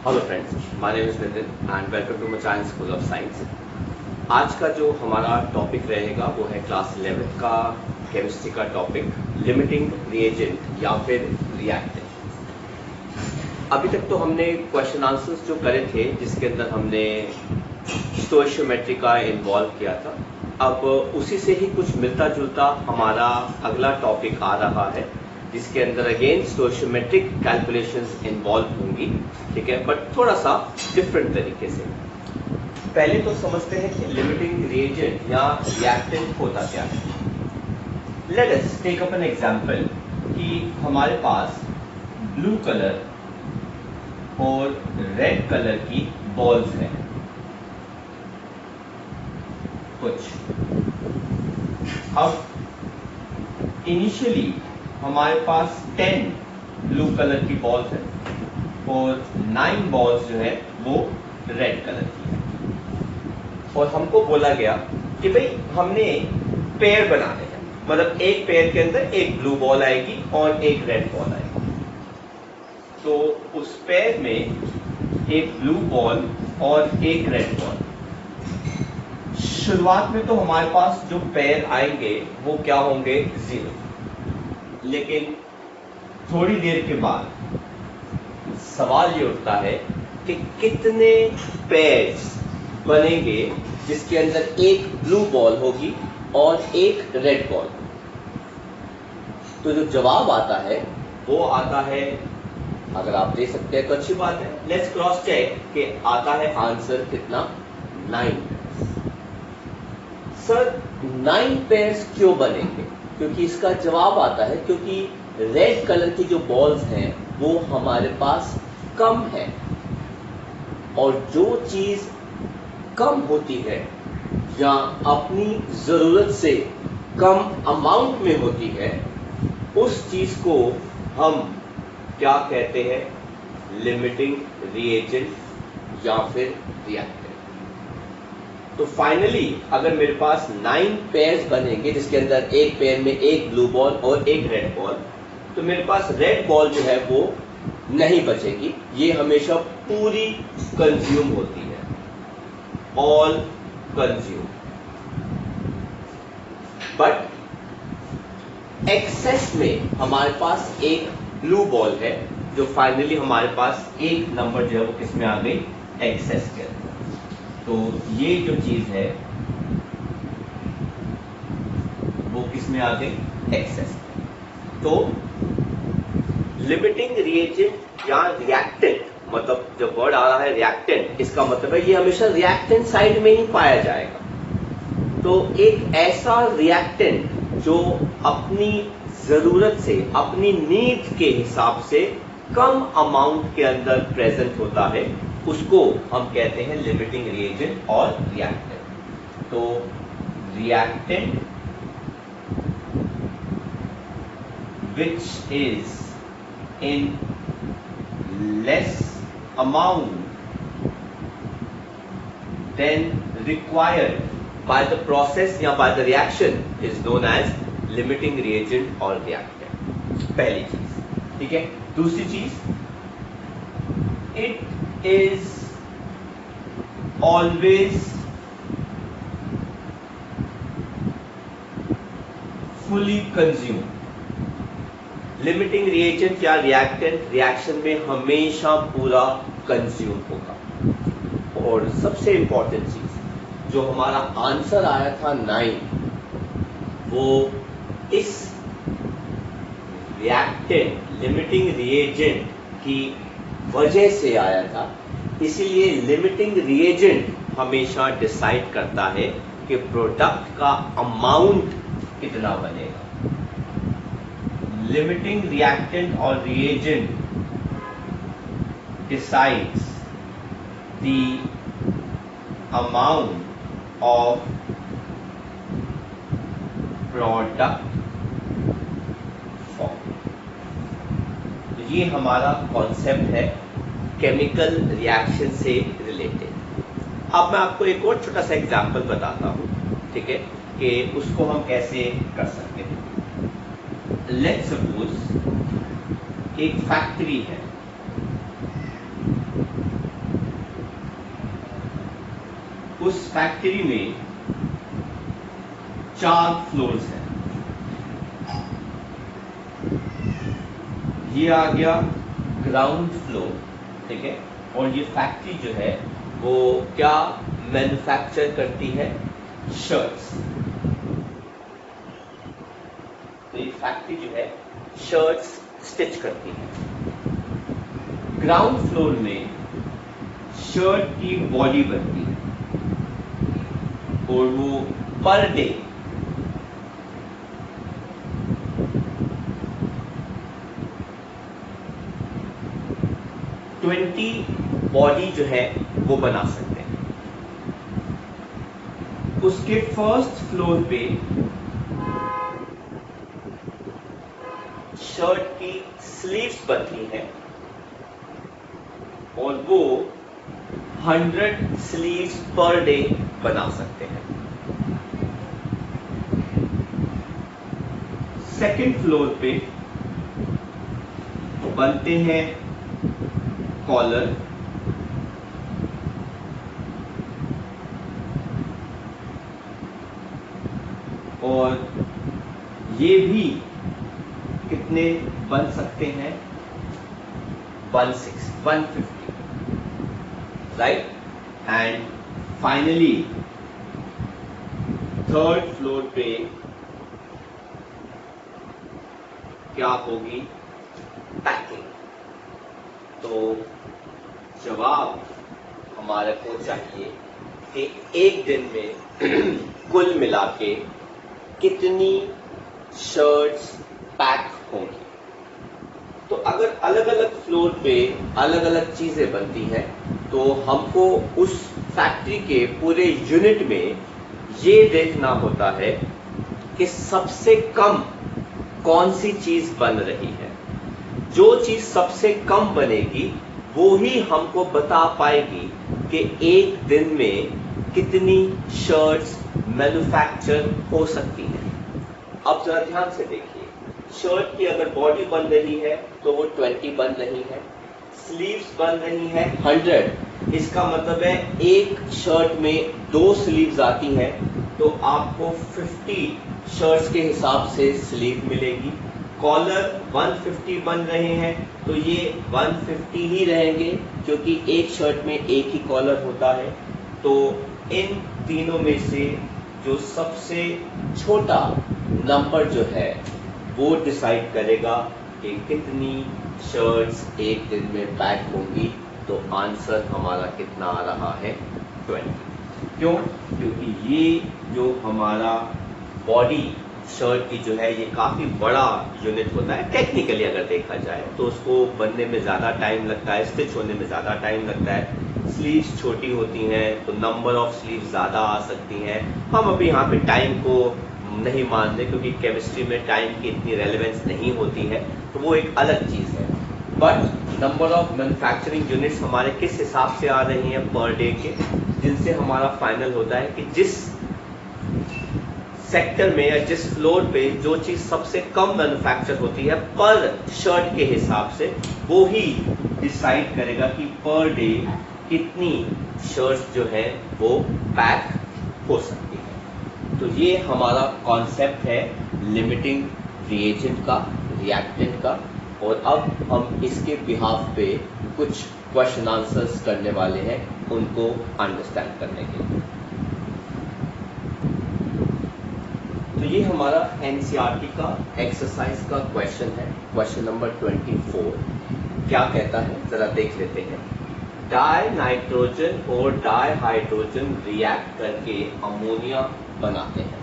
Hello friends, my name is Nitin and welcome to Machan school of science. आज का जो हमारा टॉपिक रहेगा वो है क्लास 11 का केमिस्ट्री का टॉपिक लिमिटिंग रिएजेंट या फिर रिएक्टेंट। अभी तक तो हमने क्वेश्चन आंसर्स जो करे थे जिसके अंदर हमने स्टोइशियोमेट्री का इन्वॉल्व किया था। अब उसी से ही कुछ मिलता जुलता हमारा अगला टॉपिक आ रहा है जिसके अंदर अगेन स्टोइशियोमेट्रिक कैलकुलेशंस इन्वॉल्व होंगी, ठीक है, बट थोड़ा सा डिफरेंट तरीके से। पहले तो समझते हैं कि लिमिटिंग रिएजेंट या रिएक्टेंट होता क्या है। Let us take up an example कि हमारे पास ब्लू कलर और रेड कलर की बॉल्स हैं कुछ। अब इनिशियली हमारे पास 10 ब्लू कलर की बॉल्स हैं और 9 बॉल्स जो है वो रेड कलर की है। और हमको बोला गया कि भाई हमने पेयर बनाने हैं, मतलब एक पेयर के अंदर एक ब्लू बॉल आएगी और एक रेड बॉल आएगी। तो उस पेयर में एक ब्लू बॉल और एक रेड बॉल। शुरुआत में तो हमारे पास जो पेयर आएंगे वो क्या होंगे, 0। लेकिन थोड़ी देर के बाद सवाल ये उठता है कि कितने पेयर्स बनेंगे जिसके अंदर एक ब्लू बॉल होगी और एक रेड बॉल। तो जो जवाब आता है वो आता है, अगर आप दे सकते हैं तो अच्छी बात है। लेट्स क्रॉस चेक कि आता है आंसर कितना, 9। सर 9 पेयर्स क्यों बनेंगे? क्योंकि इसका जवाब आता है क्योंकि रेड कलर की जो बॉल्स हैं वो हमारे पास कम है, और जो चीज कम होती है या अपनी जरूरत से कम अमाउंट में होती है उस चीज को हम क्या कहते हैं, लिमिटिंग रिएजेंट या फिर रिएक्टेंट। तो फाइनली अगर मेरे पास 9 पेयर्स बनेंगे जिसके अंदर एक पेयर में एक ब्लू बॉल और एक रेड बॉल, तो मेरे पास रेड बॉल जो है वो नहीं बचेगी, ये हमेशा पूरी कंज्यूम होती है, ऑल कंज्यूम। बट एक्सेस में हमारे पास एक ब्लू बॉल है जो फाइनली हमारे पास एक नंबर जो है वो किसमें आ गई, एक्सेस के अंदर। तो ये जो चीज है वो किसमें आ गई, एक्सेस। तो लिमिटिंग रिएजेंट या रिएक्टेंट, मतलब जब वर्ड आ रहा है रिएक्टेंट, इसका मतलब है ये हमेशा रिएक्टेंट साइड में ही पाया जाएगा। तो एक ऐसा रिएक्टेंट जो अपनी जरूरत से, अपनी नीड के हिसाब से कम अमाउंट के अंदर प्रेजेंट होता है, उसको हम कहते हैं लिमिटिंग रिएजेंट और रिएक्टेंट। तो reactant which is in less amount than required by the process या by the reaction is known as limiting reagent or reactant। पहली चीज, ठीक है। दूसरी चीज, it is always fully consumed। Limiting reagent या रिएक्टेंट रिएक्शन में हमेशा पूरा कंज्यूम होगा। और सबसे इंपॉर्टेंट चीज, जो हमारा आंसर आया था 9, वो इस रिएक्टेंट लिमिटिंग रिएजेंट की वजह से आया था। इसीलिए लिमिटिंग रिएजेंट हमेशा डिसाइड करता है कि प्रोडक्ट का अमाउंट कितना बनेगा। Limiting reactant or reagent decides the amount of product formed। तो ये हमारा कॉन्सेप्ट है केमिकल रिएक्शन से रिलेटेड। अब मैं आपको एक और छोटा सा एग्जांपल बताता हूँ, ठीक है, कि उसको हम कैसे कर सकते हैं। लेट्स सपोज एक फैक्ट्री है उस फैक्ट्री में 4 फ्लोर्स हैं। ये आ गया ग्राउंड फ्लोर, ठीक है। और ये फैक्ट्री जो है वो क्या मैन्युफैक्चर करती है? शर्ट्स। तो ये फैक्ट्री जो है शर्ट्स स्टिच करती है। ग्राउंड फ्लोर में शर्ट की बॉडी बनती है और वो पर डे 20 बॉडी जो है वो बना सकते हैं। उसके फर्स्ट फ्लोर पे शर्ट की स्लीव्स बनती हैं और वो 100 स्लीव्स पर डे बना सकते हैं। सेकंड फ्लोर पे बनते हैं कॉलर, और ये भी कितने बन सकते हैं? 150, right. And finally third floor पे क्या होगी? पैकिंग। तो जवाब हमारे को चाहिए कि एक दिन में कुल मिला के कितनी शर्ट्स पैक होंगी। तो अगर अलग अलग फ्लोर पे अलग अलग चीजें बनती हैं तो हमको उस फैक्ट्री के पूरे यूनिट में ये देखना होता है कि सबसे कम कौन सी चीज बन रही है। जो चीज सबसे कम बनेगी वो ही हमको बता पाएगी कि एक दिन में कितनी शर्ट्स मैन्युफैक्चर हो सकती हैं। अब जरा ध्यान से देखिए, शर्ट की अगर बॉडी बन रही है तो वो 20 बन रही है, स्लीव्स बन रही है 100। इसका मतलब है एक शर्ट में 2 स्लीव्स आती हैं तो आपको 50 शर्ट्स के हिसाब से स्लीव मिलेगी। कॉलर 150 बन रहे हैं तो ये 150 ही रहेंगे क्योंकि एक शर्ट में एक ही कॉलर होता है। तो इन तीनों में से जो सबसे छोटा नंबर जो है वो डिसाइड करेगा कि कितनी शर्ट्स एक दिन में पैक होंगी। तो आंसर हमारा कितना आ रहा है? 20। क्यों? क्योंकि ये जो हमारा बॉडी शर्ट की जो है ये काफी बड़ा यूनिट होता है। टेक्निकली अगर देखा जाए तो उसको बनने में ज्यादा टाइम लगता है, स्टिच होने में ज्यादा टाइम लगता है। स्लीव्स छोटी होती हैं तो नंबर ऑफ स्लीव्स ज्यादा आ सकती हैं। हम अभी यहाँ पे टाइम को नहीं मान रहे क्योंकि केमिस्ट्री में टाइम की इतनी रेलेवेंस नहीं होती है, तो वो एक अलग चीज है। But number of manufacturing units हमारे किस हिसाब से आ रही हैं पर डे के, जिनसे हमारा फाइनल होता है कि जिस सेक्टर में या जिस फ्लोर पे जो चीज सबसे कम मैन्युफैक्चर होती है पर शर्ट के हिसाब से, वो ही डिसाइड करेगा कि पर डे कितनी शर्ट्स जो है वो पैक हो सकती है। तो ये हमारा कॉन्सेप्ट है लिमिटिंग रिएजेंट का, रिएक्टेंट का। और अब हम इसके बिहाफ पे कुछ क्वेश्चन आंसर्स करने वाले हैं उनको अंडरस्टैंड करने के लिए। तो ये हमारा एनसीईआरटी का एक्सरसाइज का क्वेश्चन है, क्वेश्चन नंबर 24। क्या कहता है जरा देख लेते हैं। डाई नाइट्रोजन और डाई हाइड्रोजन रिएक्ट करके अमोनिया बनाते हैं।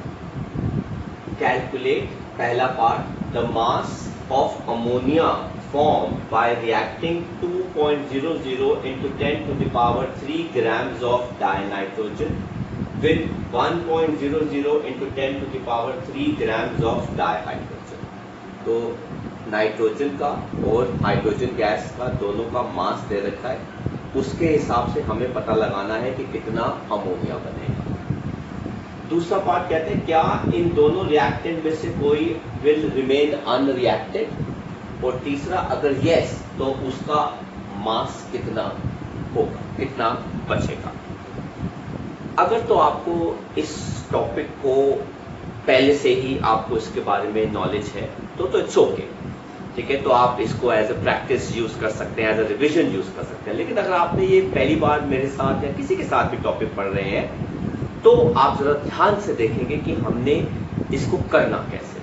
कैलकुलेट, पहला part, the mass of ammonia formed by reacting 2.00 into 10 to the power 3 grams of dinitrogen with 1.00 into 10 to the power 3 grams of dihydrogen। तो नाइट्रोजन का और hydrogen gas का दोनों का मास दे रखा है, उसके हिसाब से हमें पता लगाना है कि कितना अमोनिया बनेगा। दूसरा पार्ट कहते हैं क्या इन दोनों रिएक्टेंट में से कोई विल रिमेन अनरिएक्टेड, और तीसरा अगर यस तो उसका मास कितना होगा, कितना बचेगा। अगर तो आपको इस टॉपिक को पहले से ही आपको इसके बारे में नॉलेज है तो इट्स ओके, ठीक है, तो आप इसको एज अ प्रैक्टिस यूज कर सकते हैं, एज अ रिविजन यूज कर सकते हैं। लेकिन अगर आपने ये पहली बार मेरे साथ या किसी के साथ भी टॉपिक पढ़ रहे हैं तो आप जरा ध्यान से देखेंगे कि हमने इसको करना कैसे,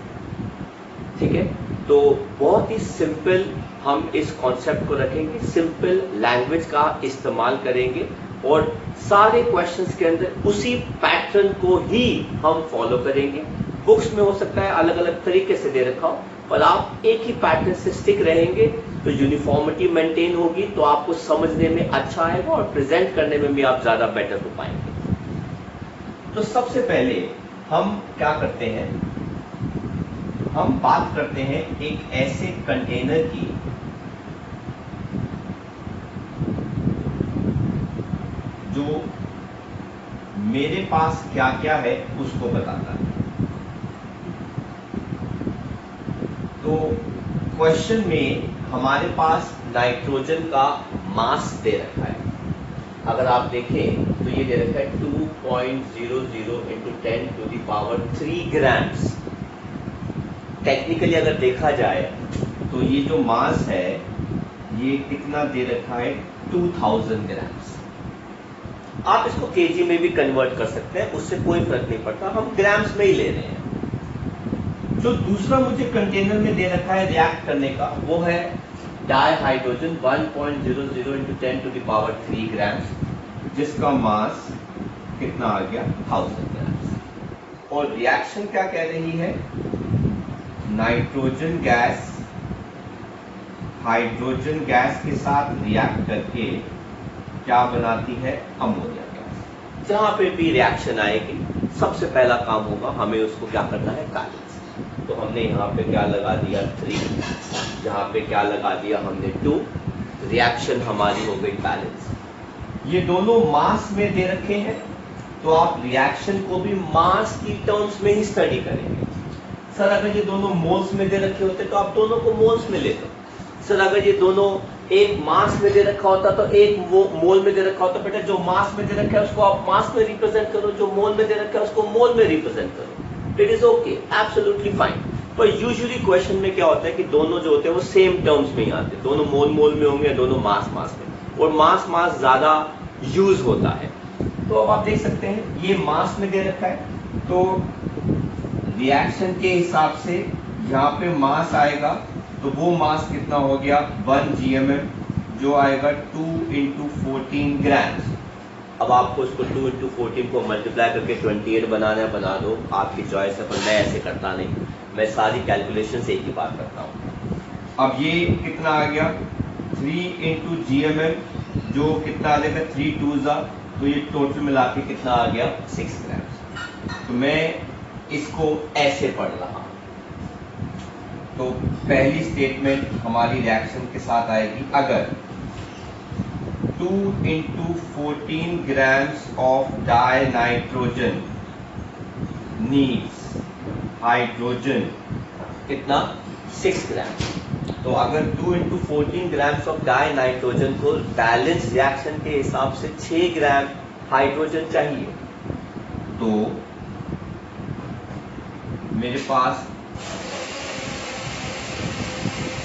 ठीक है। तो बहुत ही सिंपल हम इस कॉन्सेप्ट को रखेंगे, सिंपल लैंग्वेज का इस्तेमाल करेंगे और सारे क्वेश्चंस के अंदर उसी पैटर्न को ही हम फॉलो करेंगे। बुक्स में हो सकता है अलग अलग तरीके से दे रखा हो, पर आप एक ही पैटर्न से स्टिक रहेंगे तो यूनिफॉर्मिटी मेंटेन होगी, तो आपको समझने में अच्छा आएगा और प्रेजेंट करने में भी आप ज्यादा बेटर हो पाएंगे। तो सबसे पहले हम क्या करते हैं, हम बात करते हैं एक ऐसे कंटेनर की जो मेरे पास क्या क्या है उसको बताता है। तो क्वेश्चन में हमारे पास नाइट्रोजन का मास दे रखा है। अगर आप देखें तो ये दे रखा है 2.00 into 10 to the power 3 grams. Technically अगर देखा जाए तो ये जो मास है ये कितना दे रखा है, 2000 ग्राम्स। आप इसको केजी में भी कन्वर्ट कर सकते हैं, उससे कोई फर्क नहीं पड़ता, हम ग्राम्स में ही ले रहे हैं। जो दूसरा मुझे कंटेनर में दे रखा है रिएक्ट करने का, वो है dihydrogen 1.00 into 10 to the power 3 grams, जिसका मास कितना आ गया, 1000 ग्राम्स। और रिएक्शन क्या कह रही है, नाइट्रोजन गैस हाइड्रोजन गैस के साथ रिएक्ट करके क्या बनाती है, अमोनिया गैस। जहां पे भी रिएक्शन आएगी सबसे पहला काम होगा हमें उसको क्या करना है, बैलेंस। तो हमने यहाँ पे क्या लगा दिया 3, जहां पे क्या लगा दिया हमने 2, रिएक्शन हमारी हो गई बैलेंस। ये दोनों मास में दे रखे हैं तो आप रिएक्शन को भी मास की टर्म्स में ही स्टडी करेंगे। सर अगर ये दोनों मोल्स में दे रखे होते तो आप दोनों को मोल्स में लेते। सर अगर ये दोनों एक मास में दे रखा होता तो एक मोल में दे रखा होता, बेटा जो मास में दे रखा है उसको आप मास में रिप्रेजेंट करो, जो मोल में दे रखा है उसको मोल में रिप्रेजेंट करो। It is okay, absolutely fine. पर यूजुअली क्वेश्चन में क्या होता है कि दोनों जो होते हैं वो सेम टर्म्स में ही आते हैं, दोनों मोल में होंगे, दोनों मास में, और मास ज्यादा यूज होता है। तो अब आप देख सकते हैं ये मास में दे रखा है, तो रिएक्शन के हिसाब से यहाँ पे मास आएगा तो वो मास कितना हो गया, 1 GMM, जो आएगा 2 into 14 ग्राम्स। अब आपको इसको 2 into 14 को मल्टीप्लाई करके 28 बनाना है, बना दो, आपकी चॉइस है, पर मैं ऐसे करता नहीं, मैं सारी कैलकुलेशन से एक ही बात करता हूँ। अब ये कितना आ गया, 3 into GMM, जो कितना आ जाएगा, 3 2s, तो ये टोटल मिला के कितना आ गया, 6 ग्राम्स। तो मैं इसको ऐसे पढ़ रहा हूं। तो पहली स्टेटमेंट हमारी रिएक्शन के साथ आएगी, अगर 2 into 14 grams of dinitrogen needs hydrogen कितना, 6 ग्राम। तो अगर 2 into 14 grams of dinitrogen को बैलेंस रिएक्शन के हिसाब से 6 ग्राम हाइड्रोजन चाहिए, तो मेरे पास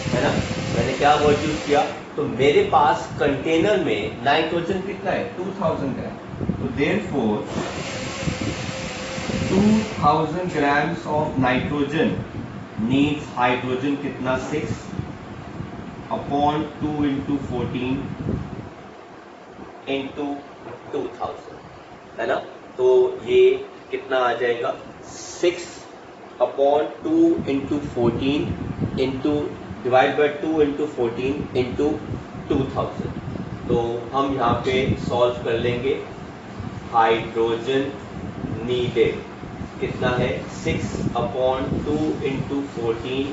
है ना, मैंने क्या वर्ड यूज किया, तो मेरे पास कंटेनर में नाइट्रोजन कितना है, 2000 ग्राम। तो therefore 2000 grams of nitrogen needs hydrogen कितना, 6 अपॉन 2 into 14 into 2000, है ना। तो ये कितना आ जाएगा, 6 upon 2 into 14 into divide by 2 into 14 into 2000। तो हम यहाँ पे सॉल्व कर लेंगे, हाइड्रोजन नीडेड कितना है, 6 अपॉन 2 into 14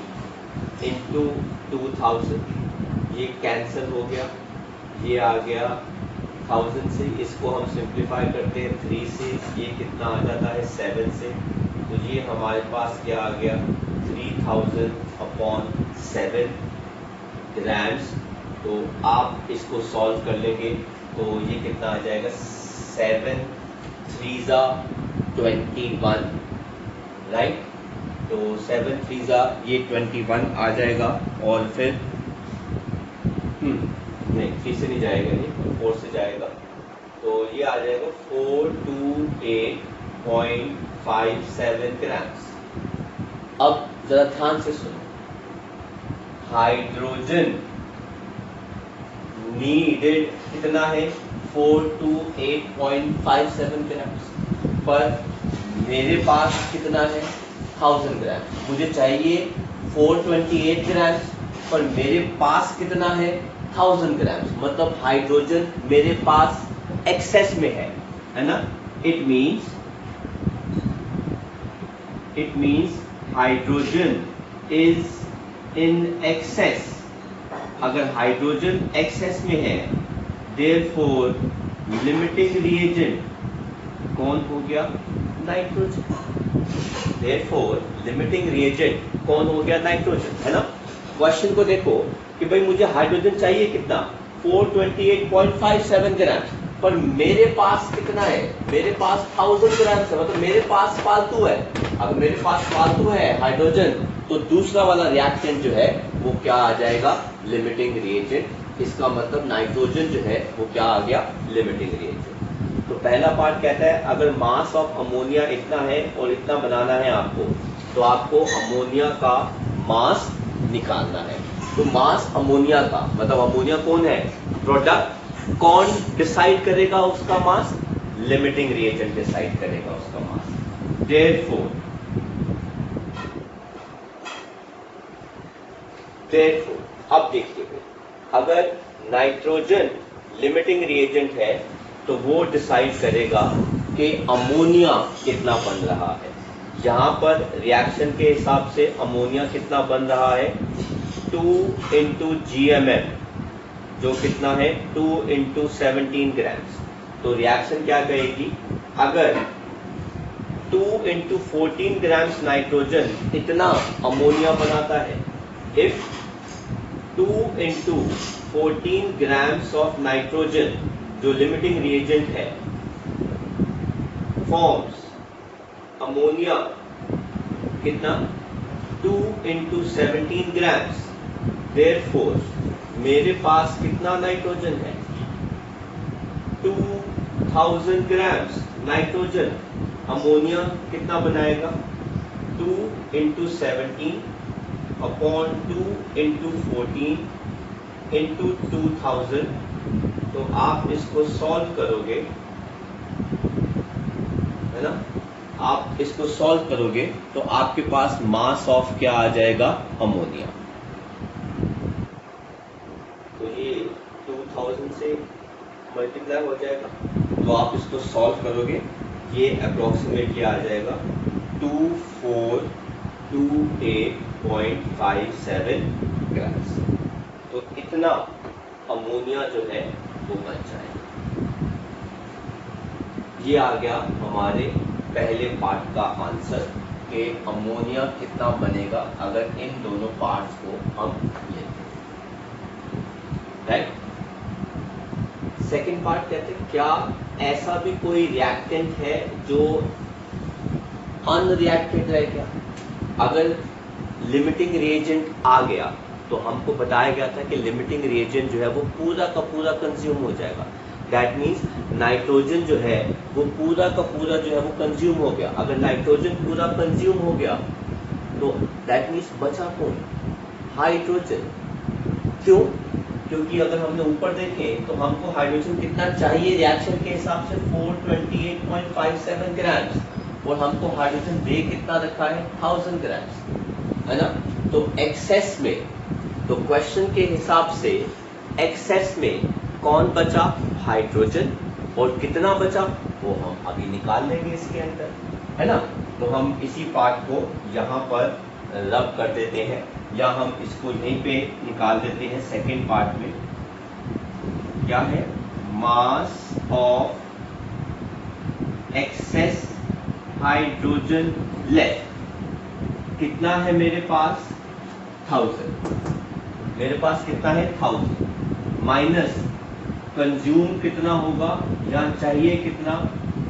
into 2000, ये कैंसिल हो गया, ये आ गया 1000 से, इसको हम सिंप्लीफाई करते हैं 3 से, ये कितना आ जाता है 7 से, तो ये हमारे पास क्या आ गया, 3000 अपॉन 7 ग्राम्स। तो आप इसको सॉल्व कर लेंगे तो ये कितना आ जाएगा, 7 3 21, राइट। तो 7 3 ये 21 आ जाएगा, और फिर नहीं 3 से नहीं जाएगा, ये 4 से जाएगा, तो ये आ जाएगा 428.57 ग्राम्स। अब जरा ध्यान से सुनो, हाइड्रोजन नीडेड कितना है 428.57 ग्राम्स, पर मेरे पास कितना है 1000 ग्राम। मुझे चाहिए 428 ग्राम्स, पर मेरे पास कितना है 1000 ग्राम्स, मतलब हाइड्रोजन मेरे पास एक्सेस में है ना। It means hydrogen is in excess. अगर हाइड्रोजन एक्सेस में है, देयरफॉर लिमिटिंग रिएजेंट कौन हो गया नाइट्रोजन। देयरफॉर लिमिटिंग रिएजेंट कौन हो गया नाइट्रोजन, है ना। क्वेश्चन को देखो कि भाई मुझे हाइड्रोजन चाहिए कितना 428.57 ग्राम, पर मेरे पास कितना है, मेरे पास 1000 ग्राम है, मतलब मेरे पास फालतू है। अगर मेरे पास फालतू है हाइड्रोजन, तो दूसरा वाला रिएक्टेंट जो है वो क्या आ जाएगा लिमिटिंग रिएजेंट। इसका मतलब नाइट्रोजन जो है वो क्या आ गया लिमिटिंग रिएजेंट। तो पहला पार्ट कहता है अगर मास ऑफ अमोनिया इतना है और इतना बनाना है आपको, तो आपको अमोनिया का मास निकालना है। तो मास अमोनिया का मतलब अमोनिया कौन है प्रोडक्ट, कौन डिसाइड करेगा उसका मास, लिमिटिंग रिएजेंट डिसाइड करेगा उसका मास। देयरफॉर अब देखिए, अगर नाइट्रोजन लिमिटिंग रिएजेंट है तो वो डिसाइड करेगा कि अमोनिया कितना बन रहा है। यहां पर रिएक्शन के हिसाब से अमोनिया कितना बन रहा है 2 × GMM, जो कितना है 2 × 17 ग्राम्स। तो रिएक्शन क्या कहेगी, अगर 2 × 14 ग्राम्स नाइट्रोजन इतना अमोनिया बनाता है, इफ 2 × 14 grams of nitrogen जो लिमिटिंग रिएजेंट है फॉर्म्स अमोनिया कितना 2 × 17 grams, देयरफॉर मेरे पास कितना नाइट्रोजन है 2000 grams नाइट्रोजन। अमोनिया कितना बनाएगा 2 × 17 अपॉन 2 × 14 × 2000। तो आप इसको सॉल्व करोगे, है ना, आप इसको सॉल्व करोगे तो आपके पास मास ऑफ क्या आ जाएगा अमोनिया। तो ये 2000 से मल्टीप्लाई हो जाएगा, तो आप इसको सॉल्व करोगे, ये अप्रोक्सीमेटली आ जाएगा 2428.57 ग्राम्स। तो इतना अमोनिया जो है वो बन जाएगा। ये आ गया हमारे पहले पार्ट का आंसर कि अमोनिया कितना बनेगा अगर इन दोनों पार्ट्स को हम लेते हैं, राइट। सेकेंड पार्ट कहते हैं क्या ऐसा भी कोई रिएक्टेंट है जो अनरिएक्टेड रह गया। अगर लिमिटिंग रिएजेंट आ गया तो हमको बताया गया था कि लिमिटिंग रिएजेंट जो है वो पूरा का पूरा कंज्यूम हो जाएगा। दैट मीन्स नाइट्रोजन जो है वो पूरा का पूरा जो है वो कंज्यूम हो गया। अगर नाइट्रोजन पूरा कंज्यूम हो गया तो दैट मीन्स बचा कौन, हाइड्रोजन। क्यों, क्योंकि अगर हमने ऊपर देखें तो हमको हाइड्रोजन कितना चाहिए रिएक्शन के हिसाब से 428.57 ग्राम्स, और हमको हाइड्रोजन दे कितना रखा है 1000 ग्राम्स, है ना। तो एक्सेस में, तो क्वेश्चन के हिसाब से एक्सेस में कौन बचा हाइड्रोजन, और कितना बचा वो हम अभी निकाल लेंगे इसके अंदर, है ना। तो हम इसी पार्ट को यहाँ पर रब कर देते हैं, या हम इसको यहीं पे निकाल देते हैं। सेकेंड पार्ट में क्या है, mass of excess hydrogen left कितना है मेरे पास 1000, मेरे पास कितना है 1000 माइनस कंज्यूम कितना होगा, या चाहिए कितना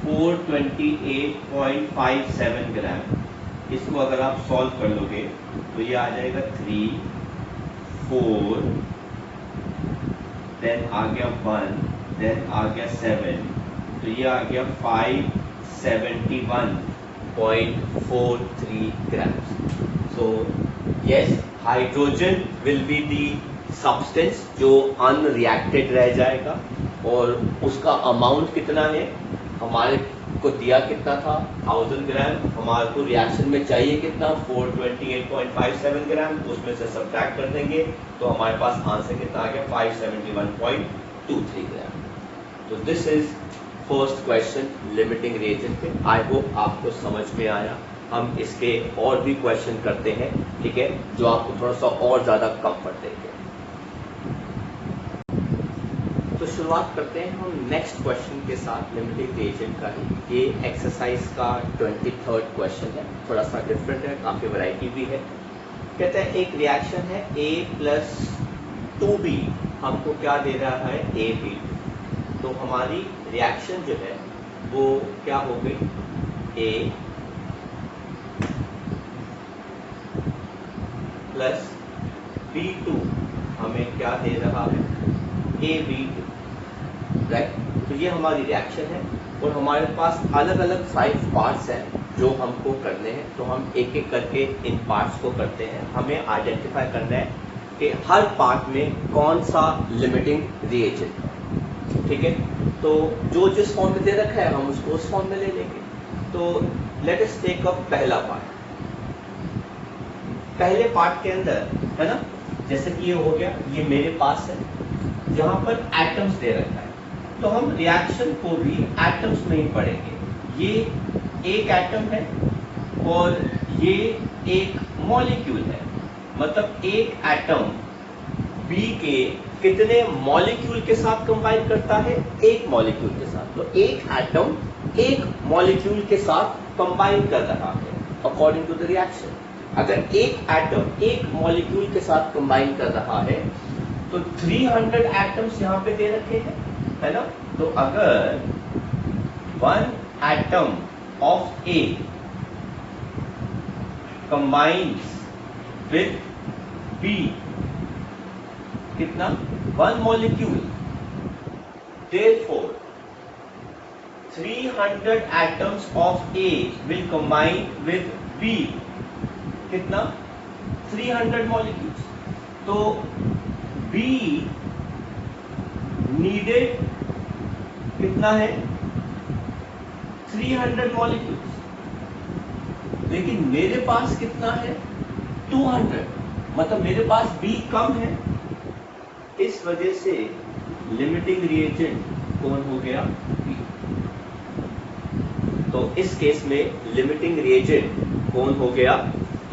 428.57 ग्राम। इसको अगर आप सॉल्व कर लोगे तो ये आ जाएगा 3, 4, देन आ गया 1, देन आ गया 7, तो ये आ गया 571.43 grams. So yes, hydrogen will be the substance जो unreacted रह जाएगा, और उसका अमाउंट कितना है, हमारे को दिया कितना था 1000 ग्राम, हमारे को रिएक्शन में चाहिए कितना 428.57 ग्राम, उसमें से सब्ट्रैक्ट कर देंगे तो हमारे पास आंसर कितना आ गया 571.23 ग्राम। तो this is first question limiting reagent पे। आई होप आपको समझ में आया। हम इसके और भी क्वेश्चन करते हैं, ठीक है, जो आपको थोड़ा सा और ज्यादा कंफर्ट देंगे। तो शुरुआत करते हैं हम नेक्स्ट क्वेश्चन के साथ लिमिटिंग रिएजेंट का ही। ये एक्सरसाइज का 23rd क्वेश्चन है, थोड़ा सा डिफरेंट है, काफी वैरायटी भी है। कहते हैं एक रिएक्शन है A+2B, हमको क्या दे रहा है AB। तो हमारी रिएक्शन जो है वो क्या हो गई A+B2, हमें क्या दे रहा है AB2, राइट। तो ये हमारी रिएक्शन है और हमारे पास अलग अलग 5 पार्ट्स हैं जो हमको करने हैं। तो हम एक एक करके इन पार्ट्स को करते हैं। हमें आइडेंटिफाई करना है कि हर पार्ट में कौन सा लिमिटिंग रिएजेंट है, ठीक है। तो जो जिस फॉर्म में दे रखा है हम उसको उस फॉर्म में ले लेंगे। तो लेट अस टेक अप पहला पार्ट। पहले पार्ट के अंदर है ना, जैसे कि ये हो गया, ये मेरे पास है जहां पर एटम्स दे रखा है, तो हम रिएक्शन को भी एटम्स में ही पढ़ेंगे। ये एक एटम है और ये एक मॉलिक्यूल है, मतलब एक एटम बी के कितने मॉलिक्यूल के साथ कंबाइन करता है, एक मॉलिक्यूल के साथ। तो एक एटम एक मॉलिक्यूल के साथ कंबाइन कर रहा है अकॉर्डिंग टू द रिएक्शन। अगर एक एटम एक मॉलिक्यूल के साथ कंबाइन कर रहा है तो 300 एटम्स यहाँ पे दे रखे हैं, है ना। तो अगर 1 atom of A combines with B, कितना 1 molecule, therefore 300 atoms of A will combine with B, कितना 300 मॉलिक्यूल्स। तो B नीडेड कितना है 300 मॉलिक्यूल्स, लेकिन मेरे पास कितना है 200, मतलब मेरे पास B कम है। इस वजह से लिमिटिंग रिएजेंट कौन हो गया B। तो इस केस में लिमिटिंग रिएजेंट कौन हो गया B।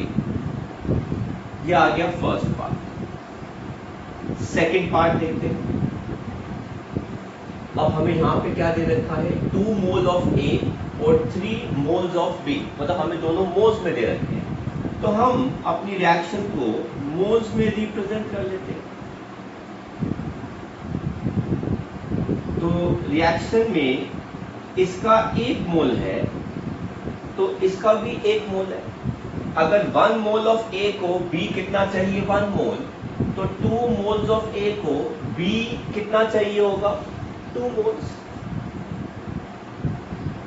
ये आ गया फर्स्ट पार्ट। सेकंड पार्ट देखते हैं। अब हमें यहाँ पे क्या दे रखा है 2 मोल ऑफ A और 3 मोल्स ऑफ B, मतलब हमें दोनों मोल्स में दे रखे हैं। तो हम अपनी रिएक्शन को मोल्स में रिप्रेजेंट कर लेते हैं। तो रिएक्शन में इसका 1 मोल है तो इसका भी 1 मोल है। अगर 1 मोल ऑफ A को B कितना चाहिए 1 मोल, तो 2 मोल्स ऑफ A को B कितना चाहिए होगा 2 मोल्स।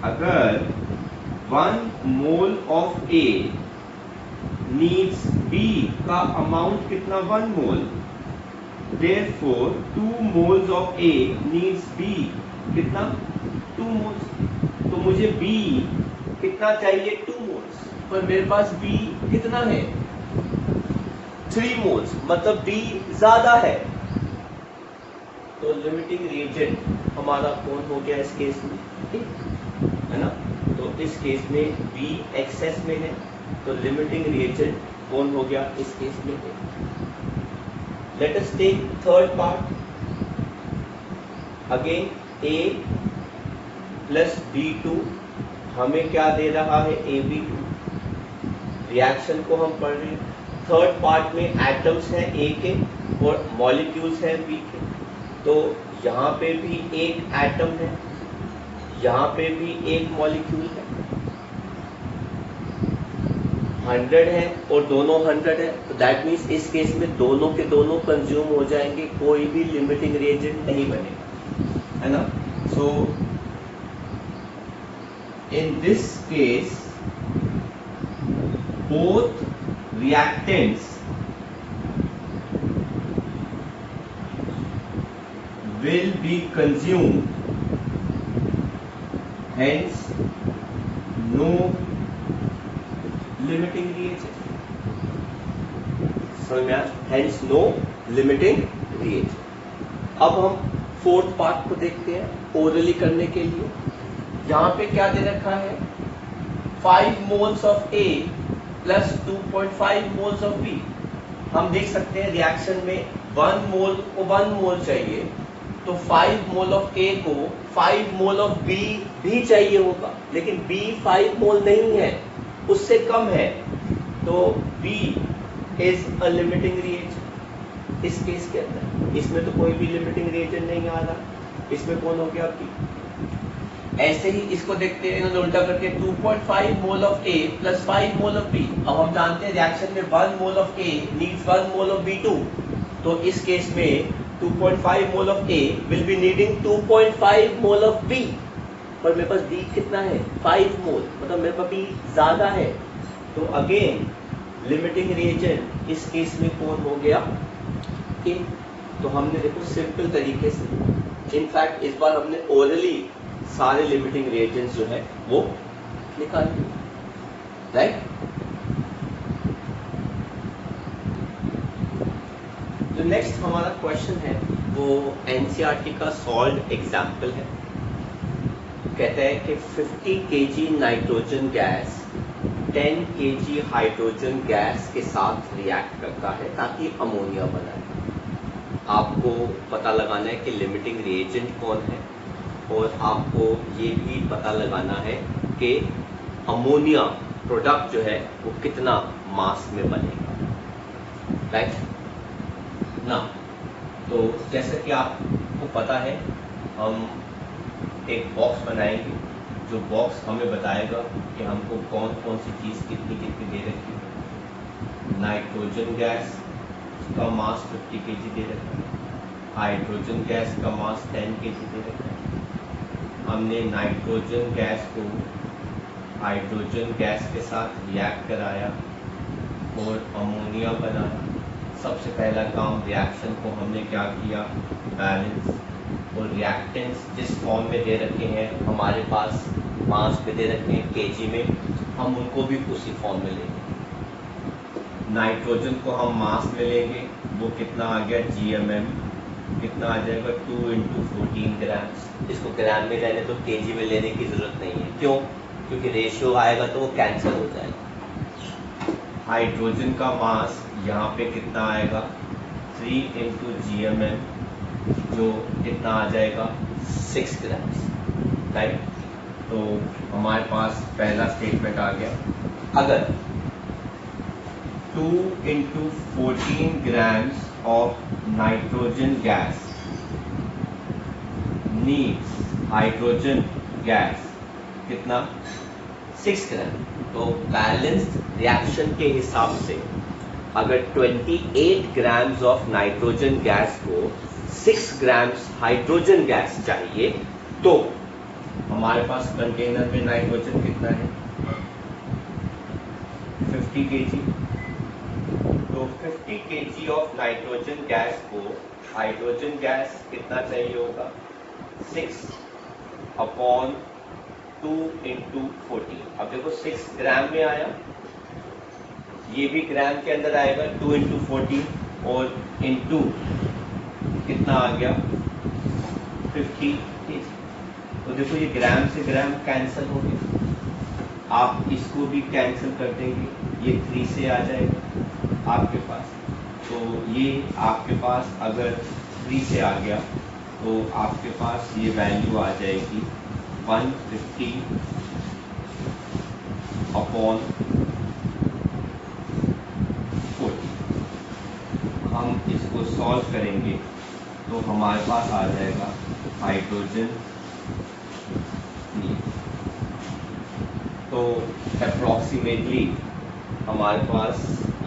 अगर 1 mole of A needs B का अमाउंट कितना 1 मोल, therefore 2 moles of A needs B कितना 2 मोल्स। तो मुझे B कितना चाहिए 2 मोल्स, पर मेरे पास B कितना है 3 मोल्स, मतलब B ज्यादा है। तो लिमिटिंग रिएजेंट हमारा कौन हो गया इस केस में, है ना। तो इस केस में B एक्सेस में है, तो लिमिटिंग रिएजेंट कौन हो गया इस केस में है। Let us take third part. Again A+B2 हमें क्या दे रहा है AB2। रिएक्शन को हम पढ़ रहे हैं। थर्ड पार्ट में एटम्स हैं A के और मॉलिक्यूल्स हैं B के। तो यहाँ पे भी एक एटम है, यहाँ पे भी एक मॉलिक्यूल है, 100 है और दोनों 100 है, तो दैट मीन्स इस केस में दोनों के दोनों कंज्यूम हो जाएंगे, कोई भी लिमिटिंग रिएजेंट नहीं बनेगा, है ना। So in this case both reactants will be consumed, hence no limiting reagent. समझ में आया? Hence no limiting reagent. अब हम फोर्थ पार्ट को देखते हैं ओरली करने के लिए। यहां पे क्या दे रखा है, 5 moles of A plus 2.5 moles of B. हम देख सकते हैं रिएक्शन में 1 मोल को 1 मोल चाहिए, तो 5 मोल ऑफ ए को 5 मोल ऑफ बी भी चाहिए होगा, लेकिन बी 5 मोल नहीं है, उससे कम है, तो B is a limiting reagent इस केस के अंदर। इसमें तो कोई भी लिमिटिंग रिएजेंट नहीं आ रहा, इसमें कौन हो गया बी। ऐसे ही इसको देखते हैं इन्होंने उल्टा करके 2.5 mole of A plus 5 mole of B. अब हम जानते हैं रिएक्शन में 1 mole of A needs 1 mole of B too, तो इस केस में 2.5 mole of A will be needing 2.5 mole of B, पर मेरे पास बी कितना है 5 मोल, मतलब मेरे पास बी ज्यादा है, तो अगेन लिमिटिंग रिएजेंट इस केस में कौन हो गया ए। तो हमने देखो सिंपल तरीके से, इनफैक्ट इस बार हमने ओरली सारे लिमिटिंग रिएजेंट्स जो है वो निकाल दिए, राइट। तो नेक्स्ट हमारा क्वेश्चन है वो एनसीईआरटी का सॉल्व्ड एग्जाम्पल है। कहता है कि 50 KG nitrogen gas 10 KG hydrogen gas के साथ रिएक्ट करता है ताकि अमोनिया बनाए। आपको पता लगाना है कि लिमिटिंग रिएजेंट कौन है, और आपको ये भी पता लगाना है कि अमोनिया प्रोडक्ट जो है वो कितना मास में बनेगा, राइट ना। तो जैसा कि आपको पता है, हम एक बॉक्स बनाएंगे, जो बॉक्स हमें बताएगा कि हमको कौन कौन सी चीज़ कितनी कितनी दे रखी है। नाइट्रोजन गैस का मास 50 केजी दे रखा है, हाइड्रोजन गैस का मास 10 केजी दे रखा है। हमने नाइट्रोजन गैस को हाइड्रोजन गैस के साथ रिएक्ट कराया और अमोनिया बनाया। सबसे पहला काम रिएक्शन को हमने क्या किया, बैलेंस, और रिएक्टेंट्स जिस फॉर्म में दे रखे हैं हमारे पास, मास पे दे रखे हैं केजी में, हम उनको भी उसी फॉर्म में लेंगे। नाइट्रोजन को हम मास में लेंगे, वो कितना आ गया GMM, कितना आ जाएगा 2 × 14 ग्राम। इसको ग्राम में लेने तो केजी में लेने की जरूरत नहीं है, क्यों, क्योंकि रेशियो आएगा तो वो कैंसिल हो जाएगा। हाइड्रोजन का मास यहाँ पे कितना आएगा 3 × GMM, जो कितना आ जाएगा 6 ग्राम, राइट। तो हमारे पास पहला स्टेटमेंट आ गया, अगर 2 × 14 grams of nitrogen gas needs hydrogen gas कितना 6 ग्राम, तो बैलेंस्ड रिएक्शन के हिसाब से अगर 28 grams ऑफ नाइट्रोजन गैस को 6 grams हाइड्रोजन गैस चाहिए, तो हमारे पास कंटेनर में नाइट्रोजन कितना है 50 kg, तो 50 kg ऑफ नाइट्रोजन गैस को हाइड्रोजन गैस कितना चाहिए होगा 6/2 × 14। अब देखो 6 ग्राम में आया, ये भी ग्राम के अंदर आएगा 2 × 14 और इनटू कितना आ गया 50 kg। तो देखो ये ग्राम से ग्राम कैंसिल हो गया, आप इसको भी कैंसिल कर देंगे, ये 3 से आ जाएगा आपके पास, तो ये आपके पास अगर 3 से आ गया तो आपके पास ये वैल्यू आ जाएगी 150/40। हम इसको सॉल्व करेंगे तो हमारे पास आ जाएगा हाइड्रोजन ये। तो अप्रॉक्सीमेटली हमारे पास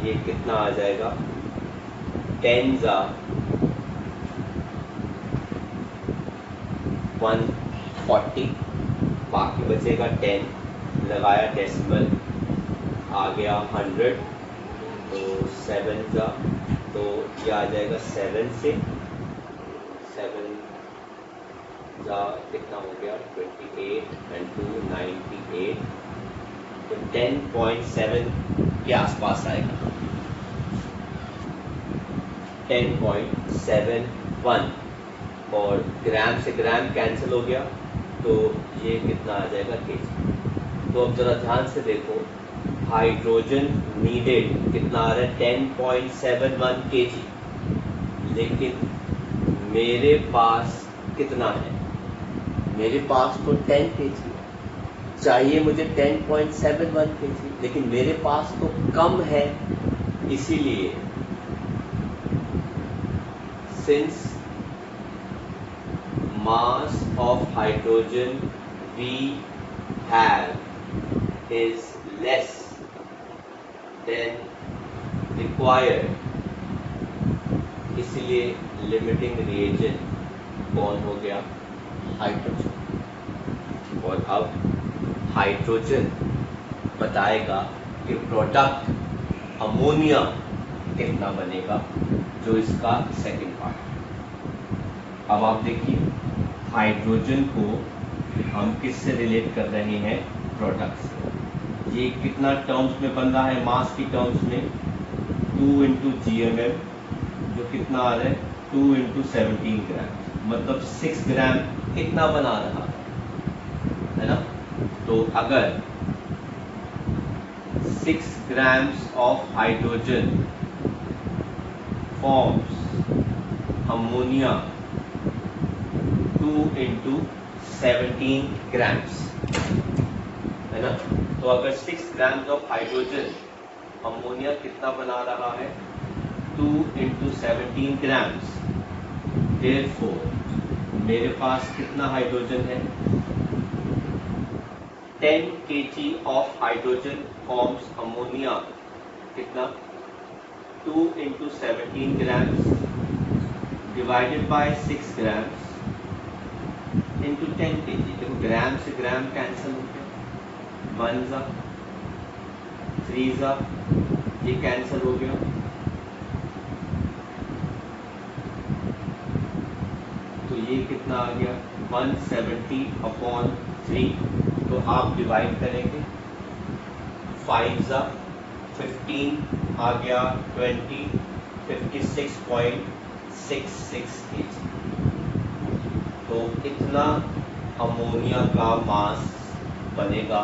ये कितना आ जाएगा, 10 ज़ा 140, बाकी बचेगा 10, लगाया डेसिमल, आ गया 100, तो 7 ज़ा, तो ये आ जाएगा 7 से 7 ज़ा कितना हो गया 28 एंड 2 98, तो 10.7 के आसपास आएगा, 10.71, और ग्राम से ग्राम कैंसिल हो गया, तो ये कितना आ जाएगा केजी। तो अब जरा ध्यान से देखो, हाइड्रोजन नीडेड कितना आ रहा है 10.71 केजी, लेकिन मेरे पास कितना है, मेरे पास तो 10 केजी है, चाहिए मुझे 10.71 केजी, लेकिन मेरे पास तो कम है, इसीलिए since mass of hydrogen we have is less than required, इसलिए लिमिटिंग रिएजेंट कौन हो गया, हाइड्रोजन। और अब हाइड्रोजन बताएगा कि प्रोडक्ट अमोनिया कितना बनेगा, जो इसका सेकंड पार्ट है। अब आप देखिए, हाइड्रोजन को हम किससे रिलेट कर रहे हैं, प्रोडक्ट से। ये कितना टर्म्स में बन रहा है, मास की टर्म्स में 2 इंटू GMM, जो कितना आ रहा है 2 इंटू 17 ग्राम, मतलब 6 ग्राम कितना बना रहा है ना। तो अगर 6 grams of hydrogen forms ammonia 2 into 17 grams, है ना। तो अगर 6 grams of hydrogen अमोनिया कितना बना रहा है, 2 into 17 grams, therefore मेरे पास कितना हाइड्रोजन है, 10 kg of hydrogen forms ammonia, कितना 2 into 17 grams divided by 6 grams into 10 kg। देखो ग्राम से ग्राम कैंसिल हो गया, 1 ज़ा 3 ज़ा ये कैंसिल हो गया, तो ये कितना आ गया 170/3। तो आप डिवाइड करेंगे, 5 ज़ा 15 आ गया 20, 56.66 kg। तो इतना अमोनिया का मास बनेगा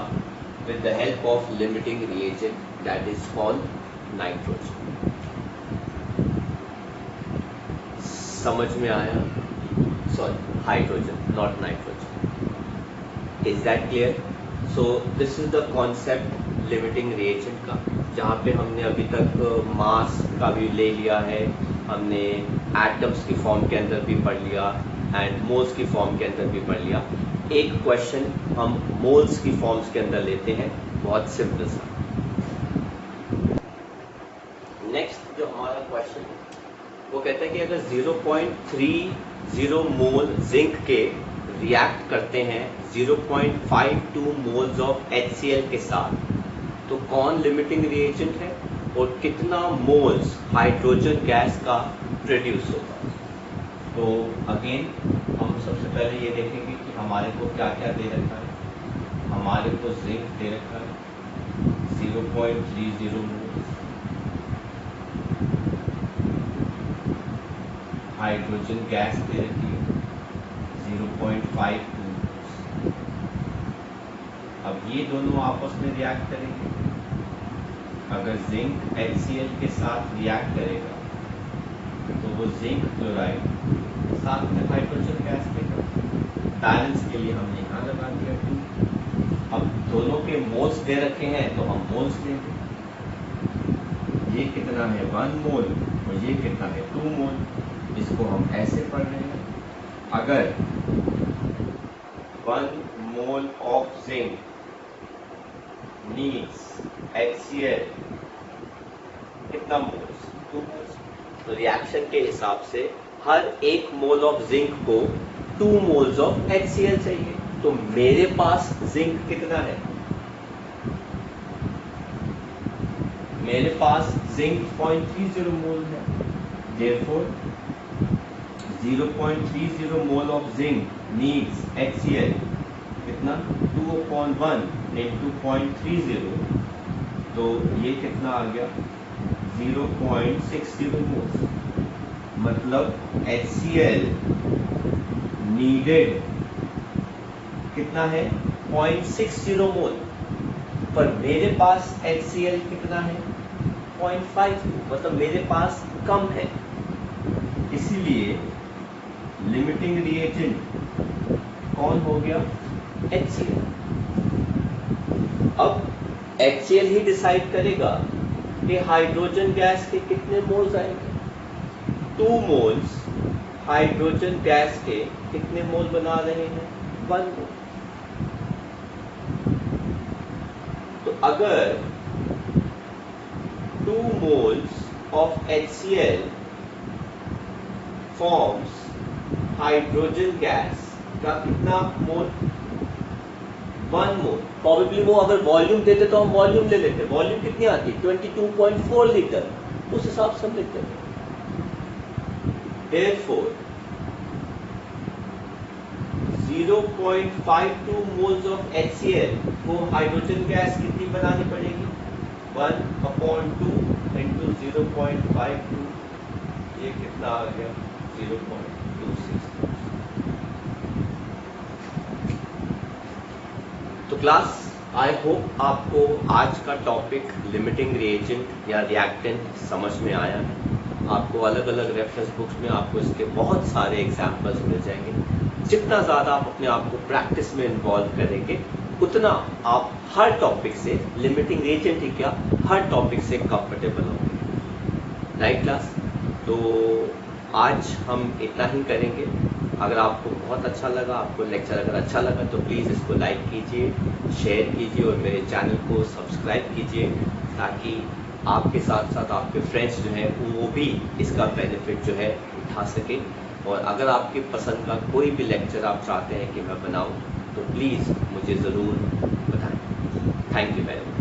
with the help of limiting reagent, that is called nitrogen. समझ में आया, sorry hydrogen not nitrogen, is that clear. So this is the concept limiting reagent का, जहाँ पे हमने अभी तक मास का भी ले लिया है, हमने एटम्स की फॉर्म के अंदर भी पढ़ लिया एंड मोल्स की फॉर्म के अंदर भी पढ़ लिया। एक क्वेश्चन हम मोल्स की फॉर्म्स के अंदर लेते हैं, बहुत सिंपल सा। नेक्स्ट जो हमारा क्वेश्चन है वो कहता है कि अगर 0.30 मोल जिंक के रिएक्ट करते हैं 0.52 मोल्स ऑफ HCl के साथ, तो कौन लिमिटिंग रिएजेंट है और कितना मोल्स हाइड्रोजन गैस का प्रोड्यूस होगा। तो अगेन हम सबसे पहले ये देखेंगे कि हमारे को क्या क्या दे रखा है। हमारे को जिंक दे रखा है 0.30 मोल, हाइड्रोजन गैस दे रखी है 0.52। अब ये दोनों आपस में रिएक्ट करेंगे, अगर जिंक HCl के साथ रिएक्ट करेगा तो वो जिंक क्लोराइड साथ में हाइड्रोजन गैस देगा। बैलेंस के लिए हमने यहाँ लगा दिया 2। अब दोनों के मोल्स दे रखे हैं तो हम मोल्स लेंगे, ये कितना है 1 मोल और ये कितना है 2 मोल। इसको हम ऐसे पढ़ रहे हैं, अगर 1 mole of zinc needs HCl कितना मोल्स? 2 मोल्स। तो रिएक्शन के हिसाब से हर 1 मोल ऑफ जिंक को 2 मोल्स ऑफ HCl चाहिए। तो मेरे पास जिंक कितना है? मेरे पास जिंक 0.30 मोल है। Therefore 0.30 mole of zinc needs HCl कितना? 2/1 into 0.30, तो ये कितना आ गया? 0.60 मोल। मतलब HCl नीडेड कितना है? 0.60 मोल, पर मेरे पास HCl कितना है? 0.52, मतलब मेरे पास कम है। इसीलिए लिमिटिंग रिएजेंट कौन हो गया? HCl। अब HCl ही डिसाइड करेगा कि हाइड्रोजन गैस के कितने मोल्स आएंगे। 2 मोल्स हाइड्रोजन गैस के कितने मोल बना रहे हैं? 1 मोल। तो अगर 2 moles of HCl forms hydrogen gas का कितना मोल? 1 मोल। प्रॉबेबली वो अगर वॉल्यूम देते तो हम वॉल्यूम ले लेते। वॉल्यूम कितनी आती? 22.4 लीटर। उस हिसाब से हम लिखते हैं। Therefore 0.52 मोल्स ऑफ HCl को हाइड्रोजन गैस कितनी बनानी पड़ेगी? 1/2 into 0.52, ये कितना आ गया? 0.26। तो क्लास, आई होप आपको आज का टॉपिक लिमिटिंग रिएजेंट या रिएक्टेंट समझ में आया है। आपको अलग अलग रेफरेंस बुक्स में आपको इसके बहुत सारे एग्जाम्पल्स मिल जाएंगे। जितना ज़्यादा आप अपने आप को प्रैक्टिस में इन्वॉल्व करेंगे, उतना आप हर टॉपिक से, लिमिटिंग रिएजेंट ही क्या, हर टॉपिक से कंफर्टेबल होंगे। Right class? तो आज हम इतना ही करेंगे। अगर आपको बहुत अच्छा लगा, आपको लेक्चर अगर अच्छा लगा, तो प्लीज़ इसको लाइक कीजिए, शेयर कीजिए और मेरे चैनल को सब्सक्राइब कीजिए, ताकि आपके साथ साथ आपके फ्रेंड्स जो हैं वो भी इसका बेनिफिट जो है उठा सके। और अगर आपकी पसंद का कोई भी लेक्चर आप चाहते हैं कि मैं बनाऊं, तो प्लीज़ मुझे ज़रूर बताएं। Thank you very much.